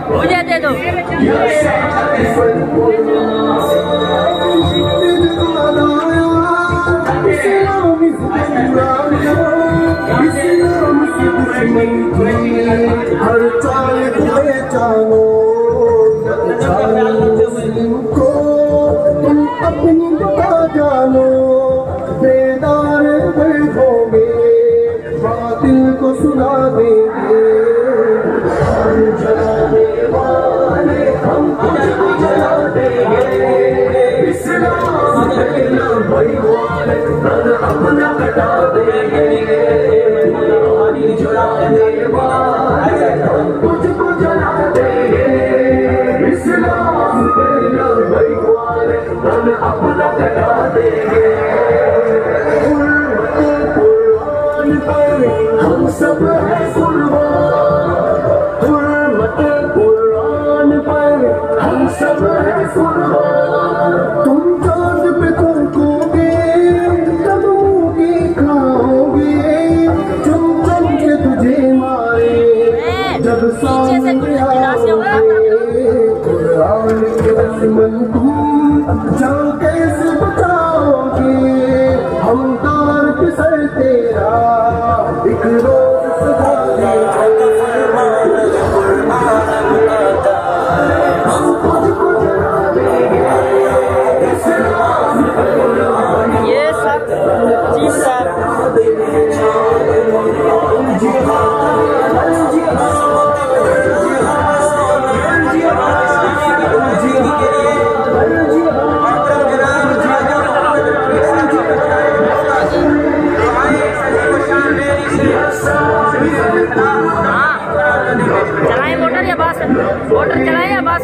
मुझे दे दो। हर चाल जानो को तुम अपनी बता जानो, बेदार बैठोगे बातिल को सुना देंगे। जलाने वाले हम तुझको जला देंगे, इस्लाम भाई वाले तन अपना कटा देंगे। जलाने वाले हम तुझको जला देंगे, इस्लाम भाई वाले तन अपना कटा देंगे। कुर्बान पर हम सब है कुर्बान, हम सब है कुर्बान। तुम चांद पे तुमकोगे तब मूंगी खाओगे, चुम चुम के तुझे मारे जब सामने आओगे। कुरान के दुश्मन तुम जान कैसे बचाओगे, हम तार पे सर तेरा एक रोज सदा देंगे। ये सब जी साहब चलाए मोटर या बस, मोटर चलाए या बस।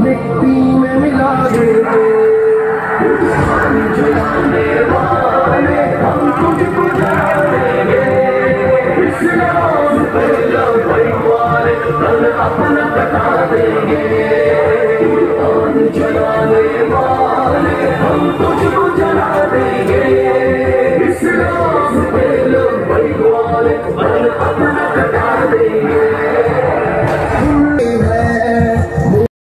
मिट्टी में मिला देंगे, जलाने वाले हम तुझको जला देंगे। इस्लाम भाई वाले तन अपना कटा देंगे। कुरान जलाने वाले हम तुझको जला देंगे, इस्लाम भाई वाले तन अपना कटा देंगे।